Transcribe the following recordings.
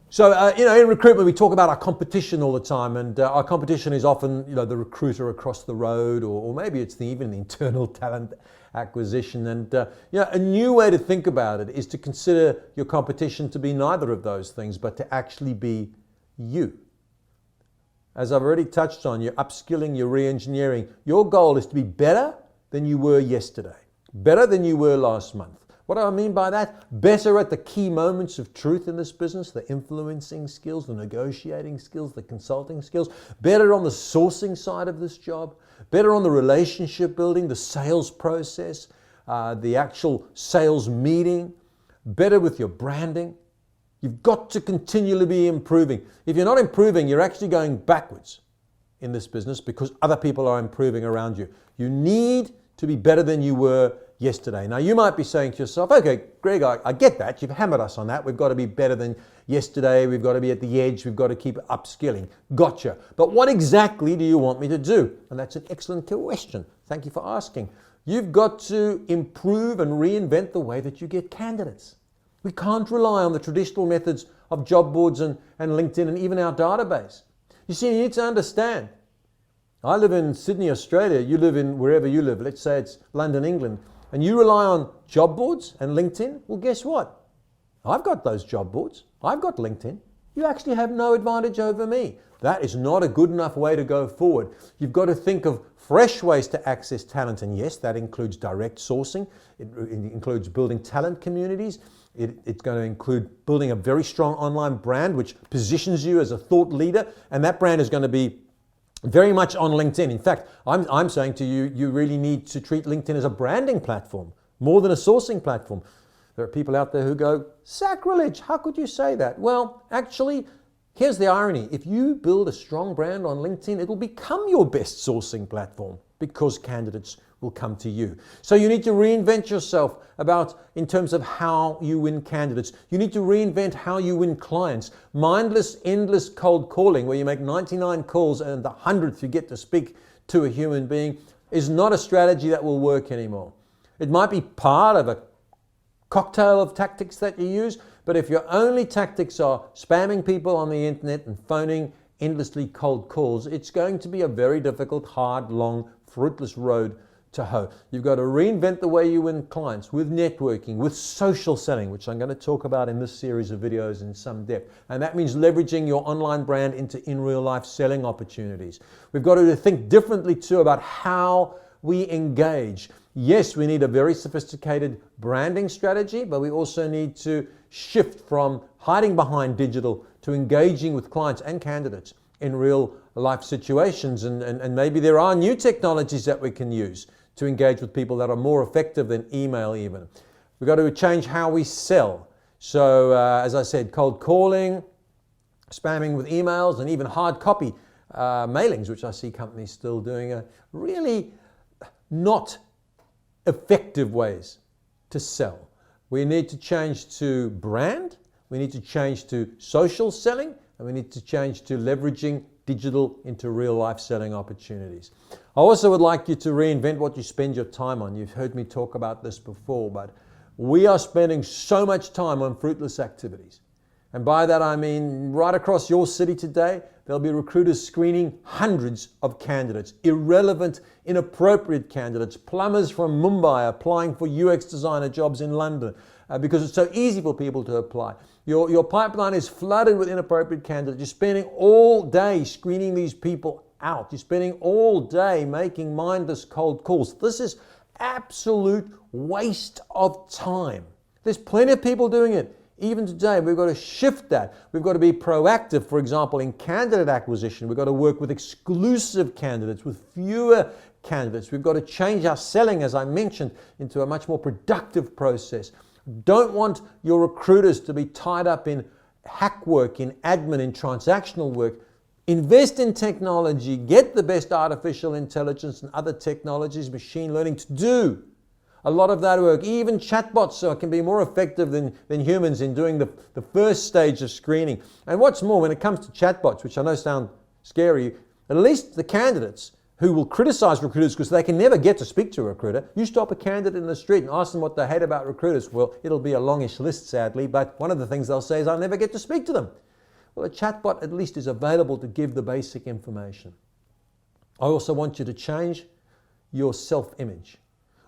So, in recruitment, we talk about our competition all the time, and our competition is often, the recruiter across the road, or maybe it's even the internal talent acquisition. And, a new way to think about it is to consider your competition to be neither of those things, but to actually be you. As I've already touched on, you're upskilling, you're re-engineering. Your goal is to be better than you were yesterday, better than you were last month. What do I mean by that? Better at the key moments of truth in this business, the influencing skills, the negotiating skills, the consulting skills. Better on the sourcing side of this job. Better on the relationship building, the sales process, the actual sales meeting. Better with your branding. You've got to continually be improving. If you're not improving, you're actually going backwards in this business because other people are improving around you. You need to be better than you were yesterday. Now, you might be saying to yourself, okay, Greg, I get that. You've hammered us on that. We've got to be better than yesterday. We've got to be at the edge. We've got to keep upskilling. Gotcha. But what exactly do you want me to do? And that's an excellent question. Thank you for asking. You've got to improve and reinvent the way that you get candidates. We can't rely on the traditional methods of job boards and LinkedIn and even our database. You see, you need to understand. I live in Sydney, Australia. You live in wherever you live. Let's say it's London, England. And you rely on job boards and LinkedIn? Well, guess what? I've got those job boards. I've got LinkedIn. You actually have no advantage over me. That is not a good enough way to go forward. You've got to think of fresh ways to access talent. And yes, that includes direct sourcing. It includes building talent communities. It's going to include building a very strong online brand which positions you as a thought leader. And that brand is going to be very much on LinkedIn. In fact, I'm saying to you, you really need to treat LinkedIn as a branding platform more than a sourcing platform. There are people out there who go, sacrilege, how could you say that? Well, actually, here's the irony. If you build a strong brand on LinkedIn, it will become your best sourcing platform because candidates will come to you. So you need to reinvent yourself in terms of how you win candidates. You need to reinvent how you win clients. Mindless, endless cold calling where you make 99 calls and the 100th you get to speak to a human being is not a strategy that will work anymore. It might be part of a cocktail of tactics that you use, but if your only tactics are spamming people on the internet and phoning endlessly cold calls, it's going to be a very difficult, hard, long, fruitless road to hoe. You've got to reinvent the way you win clients with networking, with social selling, which I'm going to talk about in this series of videos in some depth. And that means leveraging your online brand into in real life selling opportunities. We've got to think differently too about how we engage. Yes, we need a very sophisticated branding strategy, but we also need to shift from hiding behind digital to engaging with clients and candidates in real life situations. And maybe there are new technologies that we can use to engage with people that are more effective than email even. We've got to change how we sell. So as I said, cold calling, spamming with emails, and even hard copy mailings, which I see companies still doing, are really not effective ways to sell. We need to change to brand, we need to change to social selling, and we need to change to leveraging digital into real life selling opportunities. I also would like you to reinvent what you spend your time on. You've heard me talk about this before, but we are spending so much time on fruitless activities. And by that I mean right across your city today, there'll be recruiters screening hundreds of candidates, irrelevant, inappropriate candidates, plumbers from Mumbai applying for UX designer jobs in London because it's so easy for people to apply. Your pipeline is flooded with inappropriate candidates. You're spending all day screening these people out. You're spending all day making mindless cold calls. This is absolute waste of time. There's plenty of people doing it. Even today, we've got to shift that. We've got to be proactive, for example, in candidate acquisition. We've got to work with exclusive candidates, with fewer candidates. We've got to change our selling, as I mentioned, into a much more productive process. Don't want your recruiters to be tied up in hack work, in admin, in transactional work. Invest in technology, get the best artificial intelligence and other technologies, machine learning to do a lot of that work. Even chatbots so it can be more effective than humans in doing the first stage of screening. And what's more, when it comes to chatbots, which I know sound scary, at least the candidates who will criticize recruiters because they can never get to speak to a recruiter. You stop a candidate in the street and ask them what they hate about recruiters. Well, it'll be a longish list, sadly, but one of the things they'll say is, I'll never get to speak to them. Well, a chatbot at least is available to give the basic information. I also want you to change your self-image.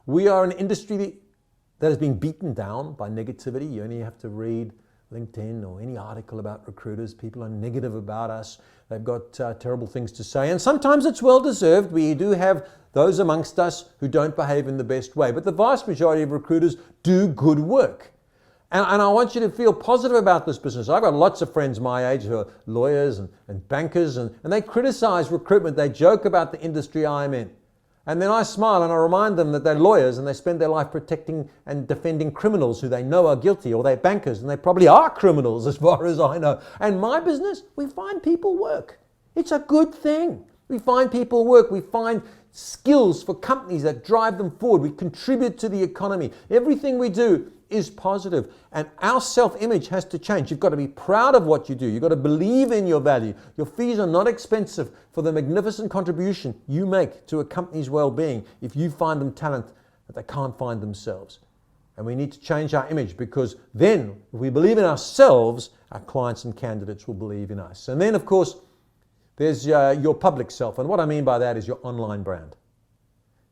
We are an industry that has been beaten down by negativity. You only have to read LinkedIn or any article about recruiters. People are negative about us. They've got terrible things to say. And sometimes it's well-deserved. We do have those amongst us who don't behave in the best way. But the vast majority of recruiters do good work. And I want you to feel positive about this business. I've got lots of friends my age who are lawyers and bankers, and they criticize recruitment. They joke about the industry I'm in. And then I smile and I remind them that they're lawyers and they spend their life protecting and defending criminals who they know are guilty, or they're bankers and they probably are criminals as far as I know. And my business, we find people work. It's a good thing. We find people work. We find skills for companies that drive them forward. We contribute to the economy. Everything we do is positive, and our self-image has to change. You've got to be proud of what you do. You've got to believe in your value. Your fees are not expensive for the magnificent contribution you make to a company's well-being if you find them talent that they can't find themselves. And we need to change our image, because then if we believe in ourselves, our clients and candidates will believe in us. And then, of course, there's your public self. And what I mean by that is your online brand.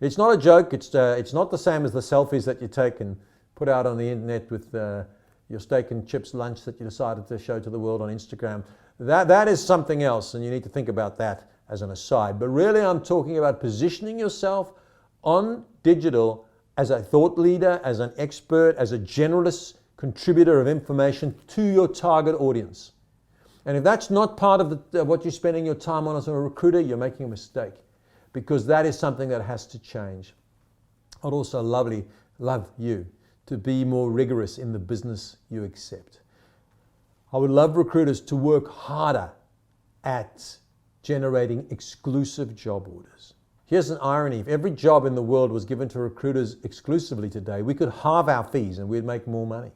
It's not a joke. It's not the same as the selfies that you take and put out on the internet with your steak and chips lunch that you decided to show to the world on Instagram. That is something else, and you need to think about that as an aside. But really, I'm talking about positioning yourself on digital as a thought leader, as an expert, as a generalist contributor of information to your target audience. And if that's not part of what you're spending your time on as a recruiter, you're making a mistake, because that is something that has to change. I'd also love you to be more rigorous in the business you accept. I would love recruiters to work harder at generating exclusive job orders. Here's an irony. If every job in the world was given to recruiters exclusively today, we could halve our fees and we'd make more money.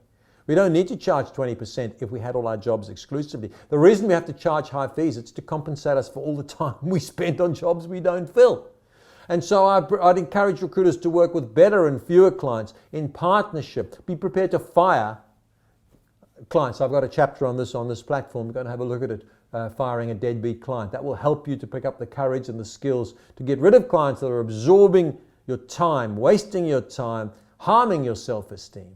We don't need to charge 20% if we had all our jobs exclusively. The reason we have to charge high fees is to compensate us for all the time we spend on jobs we don't fill. And so I'd encourage recruiters to work with better and fewer clients in partnership. Be prepared to fire clients. I've got a chapter on this platform. We're going to have a look at it, firing a deadbeat client. That will help you to pick up the courage and the skills to get rid of clients that are absorbing your time, wasting your time, harming your self-esteem.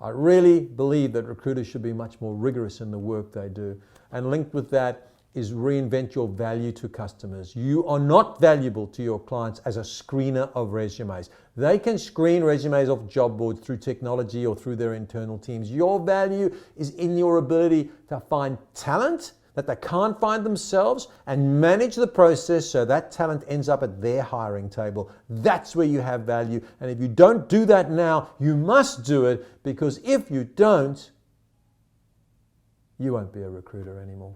I really believe that recruiters should be much more rigorous in the work they do. And linked with that is reinvent your value to customers. You are not valuable to your clients as a screener of resumes. They can screen resumes off job boards through technology or through their internal teams. Your value is in your ability to find talent that they can't find themselves and manage the process so that talent ends up at their hiring table. That's where you have value. And if you don't do that now, you must do it, because if you don't, you won't be a recruiter anymore.